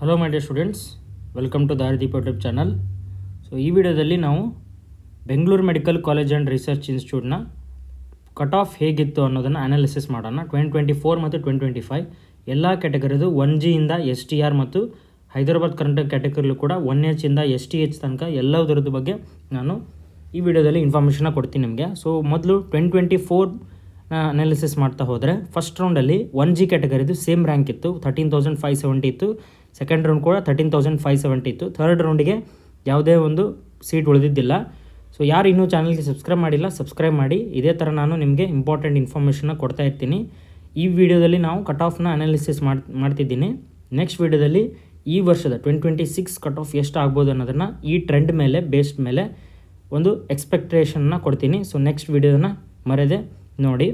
Hello my dear students, welcome to Daarideepa YouTube channel. So ಈ ವಿಡಿಯೋದಲ್ಲಿ ನಾವು Bengaluru medical college and research ಇನ್ಸ್ಟಿಟ್ಯೂಟ್ನ cut off ಹೇಗಿತ್ತು ಅನ್ನೋದನ್ನು ಅನಾಲಿಸಿಸ್ ಮಾಡೋಣ. 2024 ಮತ್ತು 2025 ಎಲ್ಲ ಕ್ಯಾಟಗರಿದು 1G ಇಂದ STR ಮತ್ತು ಹೈದರಾಬಾದ್ ಕರ್ನಾಟಕ ಕ್ಯಾಟಗರಿಲೂ ಕೂಡ 1H ಇಂದ STH ತನಕ ಎಲ್ಲದರದ್ದು ಬಗ್ಗೆ ನಾನು ಈ ವಿಡಿಯೋದಲ್ಲಿ ಇನ್ಫಾರ್ಮೇಷನ್ನ ಕೊಡ್ತೀನಿ ನಿಮಗೆ. ಸೊ ಮೊದಲು 2024 ಅನಾಲಿಸಿಸ್ ಮಾಡ್ತಾ ಹೋದರೆ ಫಸ್ಟ್ ರೌಂಡಲ್ಲಿ 1G ಕ್ಯಾಟಗರಿದು ಸೇಮ್ ರ್ಯಾಂಕ್ ಇತ್ತು, 13,570 ಇತ್ತು. ಸೆಕೆಂಡ್ ರೌಂಡ್ ಕೂಡ 13,570 ಇತ್ತು. ಥರ್ಡ್ ರೌಂಡಿಗೆ ಯಾವುದೇ ಒಂದು ಸೀಟ್ ಉಳಿದಿದ್ದಿಲ್ಲ. ಸೊ ಯಾರು ಇನ್ನೂ ಚಾನಲ್ಗೆ ಸಬ್ಸ್ಕ್ರೈಬ್ ಮಾಡಿಲ್ಲ, ಸಬ್ಸ್ಕ್ರೈಬ್ ಮಾಡಿ. ಇದೇ ಥರ ನಾನು ನಿಮಗೆ ಇಂಪಾರ್ಟೆಂಟ್ ಇನ್ಫಾರ್ಮೇಷನ್ನ ಕೊಡ್ತಾ ಇರ್ತೀನಿ. ಈ ವಿಡಿಯೋದಲ್ಲಿ ನಾವು ಕಟ್ ಆಫ್ನ ಅನಾಲಿಸಿಸ್ ಮಾಡ್ತಿದ್ದೀನಿ. ನೆಕ್ಸ್ಟ್ ವಿಡಿಯೋದಲ್ಲಿ ಈ ವರ್ಷದ 2026 ಕಟ್ ಆಫ್ ಎಷ್ಟು ಆಗ್ಬೋದು ಅನ್ನೋದನ್ನು ಈ ಟ್ರೆಂಡ್ ಮೇಲೆ ಬೇಸ್ಡ್ ಮೇಲೆ ಒಂದು ಎಕ್ಸ್ಪೆಕ್ಟೇಷನ್ನ ಕೊಡ್ತೀನಿ. ಸೊ ನೆಕ್ಸ್ಟ್ ವಿಡಿಯೋನ ಮರೆಯದೆ ನೋಡಿ.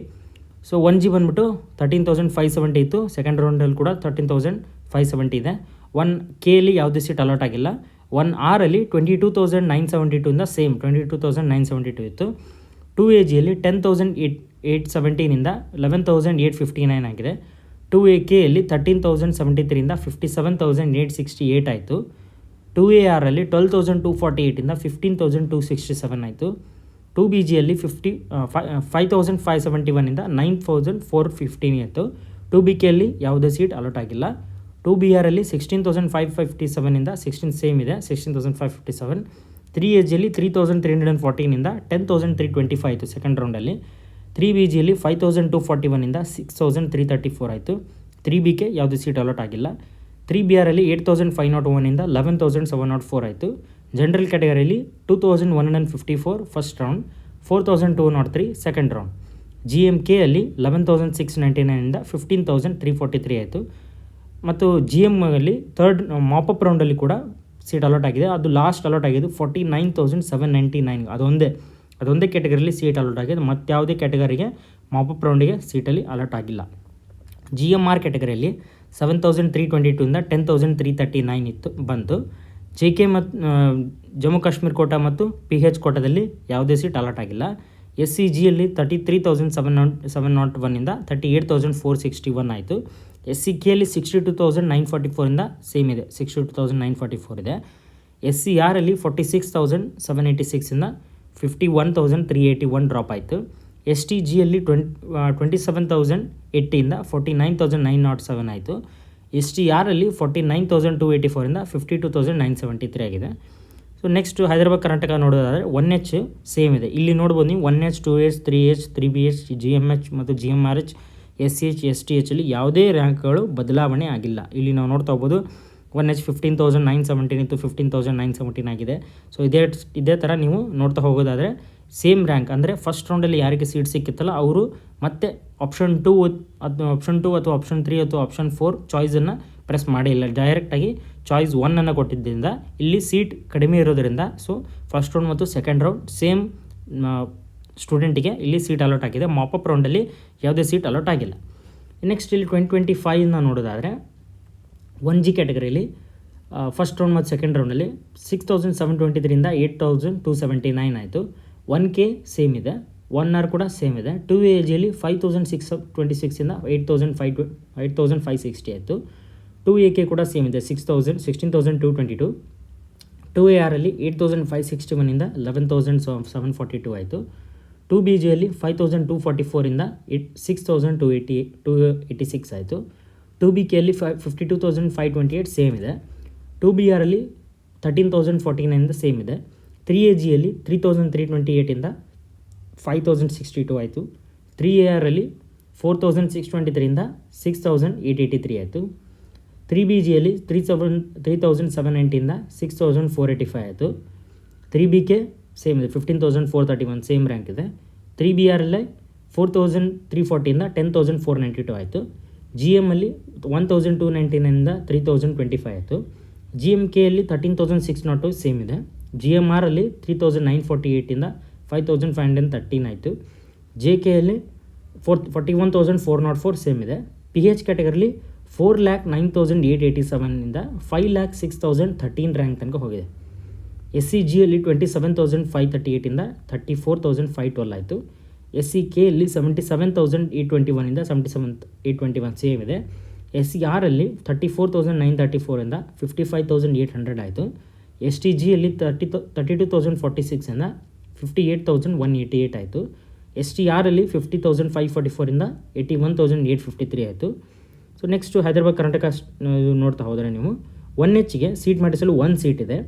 ಸೊ 1G ಬಂದ್ಬಿಟ್ಟು 13,570 ಇತ್ತು. ಸೆಕೆಂಡ್ ರೌಂಡಲ್ಲಿ ಕೂಡ 13,570 ಇದೆ. 1Kಲಿ ಯಾವುದೇ ಸೀಟ್ ಅಲಾಟ್ ಆಗಿಲ್ಲ. 1Rಲ್ಲಿ 22,972 ಇಂದ ಸೇಮ್ 22,972 ಇತ್ತು. 2AGಯಲ್ಲಿ 10,817 11,859 ಆಗಿದೆ. 2AKಯಲ್ಲಿ 13,073 57,868 ಆಯಿತು. 2ARಲ್ಲಿ 12,248 15,267 ಆಯಿತು. 2BGಯಲ್ಲಿ 5,571 9,415 ಆಯಿತು. 2BKಯಲ್ಲಿ ಯಾವುದೇ ಸೀಟ್ ಅಲಾಟ್ ಆಗಿಲ್ಲ. 2BRಲ್ಲಿ 16,557 16 ಸೇಮ್ ಇದೆ, 16,557. 3AGಯಲ್ಲಿ 3,314 10,325 ಆಯಿತು ಸೆಕೆಂಡ್ ರೌಂಡಲ್ಲಿ. 3BGಯಲ್ಲಿ 5,241 6,334 ಆಯಿತು. 3BK ಯಾವುದೇ ಸೀಟ್ ಅಲಾಟ್ ಆಗಿಲ್ಲ. 3BRಲ್ಲಿ 8,501 11,704 ಆಯಿತು. ಜನರಲ್ ಕ್ಯಾಟಗರಿಯಲ್ಲಿ 2,154 ಫಸ್ಟ್ ರೌಂಡ್, 4,203 ಸೆಕೆಂಡ್ ರೌಂಡ್. GMKಯಲ್ಲಿ 11,699 15,343 ಆಯಿತು. ಮತ್ತು GMಲ್ಲಿ ಥರ್ಡ್ ಮಾಪಪ್ ರೌಂಡಲ್ಲಿ ಕೂಡ ಸೀಟ್ ಅಲಾಟ್ ಆಗಿದೆ. ಅದು ಲಾಸ್ಟ್ ಅಲಾಟ್ ಆಗಿದ್ದು 49,799. ಅದೊಂದೇ ಕ್ಯಾಟಗರಿಯಲ್ಲಿ ಸೀಟ್ ಅಲಾಟ್ ಆಗಿದೆ. ಮತ್ತು ಯಾವುದೇ ಕ್ಯಾಟಗರಿಗೆ ಮಾಪಪ್ ರೌಂಡಿಗೆ ಸೀಟಲ್ಲಿ ಅಲಾಟ್ ಆಗಿಲ್ಲ. GMR ಕ್ಯಾಟಗರಿಯಲ್ಲಿ 7,322 10,339 ಇತ್ತು ಬಂತು. JK ಮತ್ತು ಜಮ್ಮು ಕಾಶ್ಮೀರ ಕೋಟಾ ಮತ್ತು PH ಕೋಟಾದಲ್ಲಿ ಯಾವುದೇ ಸೀಟ್ ಅಲಾಟ್ ಆಗಿಲ್ಲ. SCGಯಲ್ಲಿ 33,701 38,461 ಆಯಿತು. SCKಯಲ್ಲಿ 62,944 ಸೇಮ್ ಇದೆ, 62,944 ಇದೆ. SCRಲ್ಲಿ 46,786 51,381 ಡ್ರಾಪ್ ಆಯಿತು. STGಯಲ್ಲಿ 27,080 49,907 ಆಯಿತು. STRಲ್ಲಿ 49,284 52,973 ಆಗಿದೆ. ಸೊ ನೆಕ್ಸ್ಟ್ ಹೈದರಾಬಾದ್ ಕರ್ನಾಟಕ ನೋಡೋದಾದರೆ 1H ಸೇಮ್ ಇದೆ. ಇಲ್ಲಿ ನೋಡ್ಬೋದು ನೀವು 1H 2H 3H 3BH GMH ಮತ್ತು GMRH SCH STHಲ್ಲಿ ಯಾವುದೇ ರ್ಯಾಂಕ್ಗಳು ಬದಲಾವಣೆ ಆಗಿಲ್ಲ. ಇಲ್ಲಿ ನಾವು ನೋಡ್ತಾ ಹೋಗ್ಬೋದು 1H 15,917 ಇತ್ತು, 15,917 ಆಗಿದೆ. ಸೊ ಇದೇ ಥರ ನೀವು ನೋಡ್ತಾ ಹೋಗೋದಾದರೆ ಸೇಮ್ ರ್ಯಾಂಕ್ ಅಂದರೆ ಫಸ್ಟ್ ರೌಂಡಲ್ಲಿ ಯಾರಿಗೆ ಸೀಟ್ ಸಿಕ್ಕಿತ್ತಲ್ಲ ಅವರು ಮತ್ತೆ ಆಪ್ಷನ್ 2 ಅಥವಾ ಆಪ್ಷನ್ 3 ಅಥವಾ ಆಪ್ಷನ್ 4 ಚಾಯ್ಸನ್ನು ಪ್ರೆಸ್ ಮಾಡೇ ಇಲ್ಲ. ಡೈರೆಕ್ಟಾಗಿ ಚಾಯ್ಸ್ 1 ಕೊಟ್ಟಿದ್ದರಿಂದ ಇಲ್ಲಿ ಸೀಟ್ ಕಡಿಮೆ ಇರೋದರಿಂದ ಸೊ ಫಸ್ಟ್ ರೌಂಡ್ ಮತ್ತು ಸೆಕೆಂಡ್ ರೌಂಡ್ ಸೇಮ್ ಸ್ಟೂಡೆಂಟಿಗೆ ಇಲ್ಲಿ ಸೀಟ್ ಅಲಾಟ್ ಆಗಿದೆ. ಮಾಪಪ್ ರೌಂಡಲ್ಲಿ ಯಾವುದೇ ಸೀಟ್ ಅಲಾಟ್ ಆಗಿಲ್ಲ. ನೆಕ್ಸ್ಟ್ ಇಲ್ಲಿ 2025 ನೋಡೋದಾದರೆ 1G ಕ್ಯಾಟಗರಿಯಲ್ಲಿ ಫಸ್ಟ್ ರೌಂಡ್ ಮತ್ತು ಸೆಕೆಂಡ್ ರೌಂಡಲ್ಲಿ 6,723 8,279 ಆಯಿತು. 1K ಸೇಮ್ ಇದೆ, 1R ಕೂಡ ಸೇಮ್ ಇದೆ. 2AGಯಲ್ಲಿ 5,626 8,560 ಆಯಿತು. 2AK ಕೂಡ ಸೇಮ್ ಇದೆ, 16,222. 2ARಲ್ಲಿ 8,561 11,742 ಆಯಿತು. 2BGಯಲ್ಲಿ 5,244 6,286 ಆಯಿತು. 2BKಯಲ್ಲಿ 52,528 ಸೇಮ್ ಇದೆ. 2BRಲ್ಲಿ 13,049 ಸೇಮ್ ಇದೆ. 3AGಯಲ್ಲಿ 3,328 5,062 ಆಯಿತು. 3ARಲ್ಲಿ 4,623 6,883 ಆಯಿತು. 3BGಯಲ್ಲಿ 3,790 6,485 ಆಯಿತು. 3BK ಸೇಮ್ ಇದೆ, 15,431 ಸೇಮ್ ರ್ಯಾಂಕ್ ಇದೆ. 3BRಲ್ಲಿ 4,340 10,492 ಆಯಿತು. GMಲ್ಲಿ 1,299 3,025 ಆಯಿತು. GMKಯಲ್ಲಿ 13,602 ಸೇಮ್ ಇದೆ. GMRಲ್ಲಿ 3,948 5,513 ಆಯಿತು. JKಯಲ್ಲಿ 41,404 ಸೇಮ್ ಇದೆ. PH ಕ್ಯಾಟಗರಿಲಿ 4,09,887 5,06,013 ರ್ಯಾಂಕ್ ತನಕ ಹೋಗಿದೆ. SCGಯಲ್ಲಿ 27,538 34,512 ಆಯಿತು. SCKಯಲ್ಲಿ 77,821 77,821 ಸೇಮ್ ಇದೆ. SCRಲ್ಲಿ 34,934ಇಂದ 55,800 ಆಯಿತು. STGಯಲ್ಲಿ 32,046ಇಂದ 58,188 ಆಯಿತು. STRಲ್ಲಿ 50,544ಇಂದ 81,853 ಆಯಿತು. ಸೊ ನೆಕ್ಸ್ಟು ಹೈದರಾಬಾದ್ ಕರ್ನಾಟಕ ನೋಡ್ತಾ ಹೋದರೆ ನೀವು 1Hಗೆ ಸೀಟ್ ಮಾಡಿಸಲು 1 ಸೀಟ್ ಇದೆ.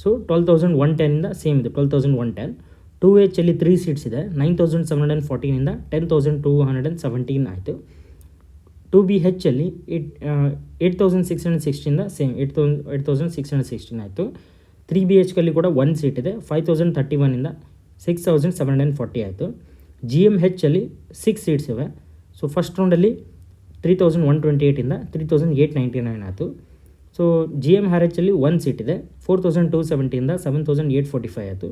ಸೊ 12,110ಇಂದ ಸೇಮ್ ಇದೆ 12,110. 2Hಲ್ಲಿ 3 ಸೀಟ್ಸ್ ಇದೆ. 9,714ಇಂದ 10,217 ಆಯಿತು. 2BHಲ್ಲಿ 8,616ಇಂದ ಸೇಮ್ 8,616 ಆಯಿತು. 3BHಕಲ್ಲಿ ಕೂಡ 1 ಸೀಟ್ ಇದೆ. 5,031ಇಂದ 6,740 ಆಯಿತು. GMHಲ್ಲಿ 6 ಸೀಟ್ಸ್ ಇವೆ. ಸೊ ಫಸ್ಟ್ ರೌಂಡಲ್ಲಿ 3,128ಇಂದ 3,899 ಆಯಿತು. ಸೊ GMRHಲ್ಲಿ 1 ಸೀಟ್ ಇದೆ. 4,270ಇಂದ 7,845 ಆಯಿತು.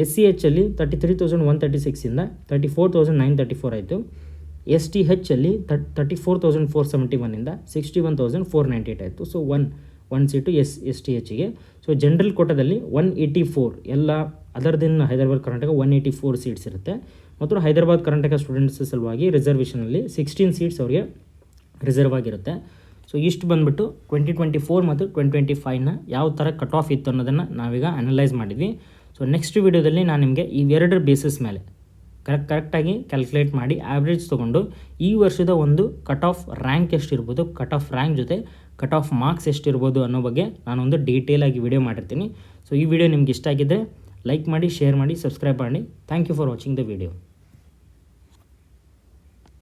SCHಲ್ಲಿ 33,136ಇಂದ 34,934 ಆಯಿತು. STHಲ್ಲಿ 34,471ಇಂದ 61,498 ಆಯಿತು. ಸೊ ಒನ್ ಸೀಟು STHಗೆ. ಸೊ ಜನರಲ್ ಕೋಟಾದಲ್ಲಿ 184 ಎಲ್ಲ ಅದರ್ದಿನ್ ಹೈದರಾಬಾದ್ ಕರ್ನಾಟಕ 184 ಸೀಟ್ಸ್ ಇರುತ್ತೆ. ಮತ್ತು ಹೈದರಾಬಾದ್ ಕರ್ನಾಟಕ ಸ್ಟೂಡೆಂಟ್ಸ್ ಸಲುವಾಗಿ ರಿಸರ್ವೇಷನಲ್ಲಿ 16 ಸೀಟ್ಸ್ ಅವರಿಗೆ ರಿಸರ್ವ್ ಆಗಿರುತ್ತೆ. ಸೊ ಇಷ್ಟು ಬಂದುಬಿಟ್ಟು 2024 ಮತ್ತು 2025ನ ಯಾವ ಥರ ಕಟ್ ಆಫ್ ಇತ್ತು ಅನ್ನೋದನ್ನು ನಾವೀಗ ಅನಲೈಸ್ ಮಾಡಿದ್ವಿ. ಸೊ ನೆಕ್ಸ್ಟ್ ವೀಡಿಯೋದಲ್ಲಿ ನಾನು ನಿಮಗೆ ಇವೆರಡರ ಬೇಸಿಸ್ ಮೇಲೆ ಕರೆಕ್ಟಾಗಿ ಕ್ಯಾಲ್ಕುಲೇಟ್ ಮಾಡಿ ಆ್ಯಾವ್ರೇಜ್ ತೊಗೊಂಡು ಈ ವರ್ಷದ ಒಂದು ಕಟ್ ಆಫ್ ರ್ಯಾಂಕ್ ಎಷ್ಟಿರ್ಬೋದು, ಕಟ್ ಆಫ್ ರ್ಯಾಂಕ್ ಜೊತೆ ಕಟ್ ಆಫ್ ಮಾರ್ಕ್ಸ್ ಎಷ್ಟಿರ್ಬೋದು ಅನ್ನೋ ಬಗ್ಗೆ ನಾನೊಂದು ಡೀಟೇಲಾಗಿ ವಿಡಿಯೋ ಮಾಡಿರ್ತೀನಿ. ಸೊ ಈ ವಿಡಿಯೋ ನಿಮ್ಗೆ ಇಷ್ಟ ಆಗಿದ್ದರೆ ಲೈಕ್ ಮಾಡಿ, ಶೇರ್ ಮಾಡಿ, ಸಬ್ಸ್ಕ್ರೈಬ್ ಮಾಡಿ. Thank you for watching the video.